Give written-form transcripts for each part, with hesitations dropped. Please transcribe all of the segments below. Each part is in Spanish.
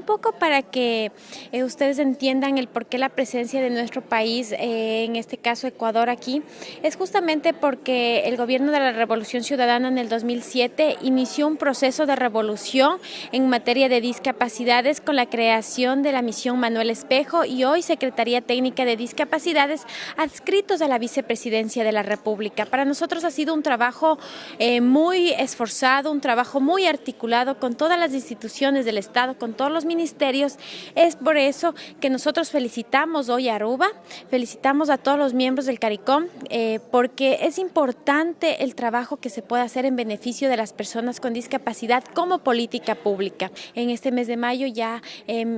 un poco para que ustedes entiendan el por qué la presencia de nuestro país, en este caso Ecuador aquí, es justamente porque el gobierno de la Revolución Ciudadana en el 2007 inició un proceso de revolución en materia de discapacidades con la creación de la misión Manuel Espejo y hoy Secretaría Técnica de Discapacidades adscritos a la Vicepresidencia de la República. Para nosotros ha sido un trabajo muy esforzado, un trabajo muy articulado con todas las instituciones del Estado, con todos los ministerios. Es por eso que nosotros felicitamos hoy a Aruba, felicitamos a todos los miembros del CARICOM, porque es importante el trabajo que se puede hacer en beneficio de las personas con discapacidad como política pública. En este mes de mayo ya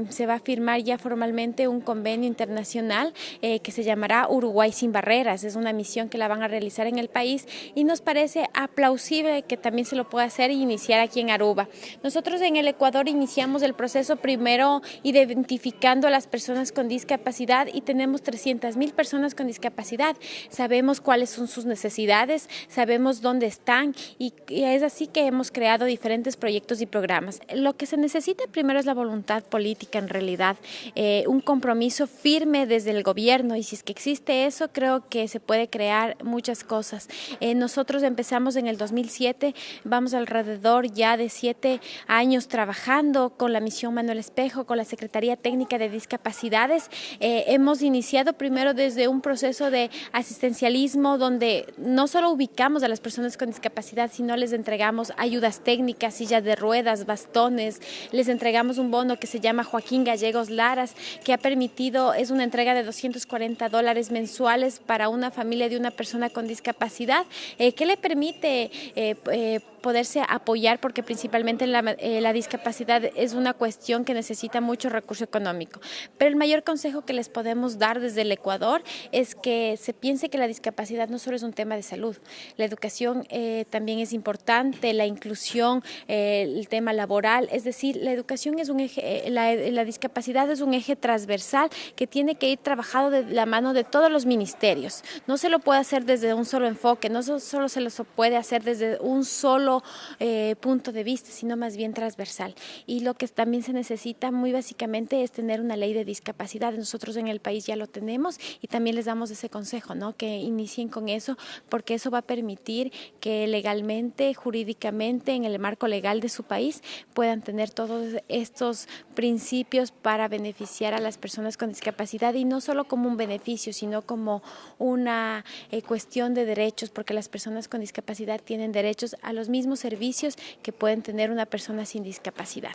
se va a firmar ya formalmente un convenio internacional que se llamará Uruguay sin Barreras. Es una misión que la van a realizar en el país y nos parece plausible que también se lo pueda hacer e iniciar aquí en Aruba. Nosotros en el Ecuador iniciamos el proceso primero identificando a las personas con discapacidad y tenemos 300.000 personas con discapacidad. Sabemos cuáles son sus necesidades, sabemos dónde están y es así que hemos creado diferentes proyectos y programas. Lo que se necesita primero es la voluntad política en realidad, un compromiso firme desde el gobierno y si es que existe eso creo que se puede crear muchas cosas. Nosotros empezamos en el 2007, vamos alrededor ya de 7 años trabajando con la misión Manuel Espejo, con la Secretaría Técnica de Discapacidades. Hemos iniciado primero desde un proceso de asistencialismo donde no solo ubicamos a las personas con discapacidad, sino les entregamos ayudas técnicas, sillas de ruedas, bastones, les entregamos un bono que se llama Joaquín Gallegos Laras, que ha permitido, es una entrega de $240 mensuales para una familia de una persona con discapacidad, que le permite poderse apoyar porque principalmente la discapacidad es una cuestión que necesita mucho recurso económico. Pero el mayor consejo que les podemos dar desde el Ecuador es que se piense que la discapacidad no solo es un tema de salud, la educación también es importante, la inclusión, el tema laboral, es decir, la educación es un eje, la discapacidad es un eje transversal que tiene que ir trabajado de la mano de todos los ministerios. No se lo puede hacer desde un solo enfoque, no solo se lo puede hacer desde un solo punto de vista, sino más bien transversal. Y lo que también se necesita muy básicamente es tener una ley de discapacidad. Nosotros en el país ya lo tenemos y también les damos ese consejo, ¿no? Que inicien con eso, porque eso va a permitir que legalmente, jurídicamente, en el marco legal de su país, puedan tener todos estos principios para beneficiar a las personas con discapacidad y no solo como un beneficio, sino como una cuestión de derechos, porque las personas con discapacidad tienen derechos a los mismos servicios que pueden tener una persona sin discapacidad.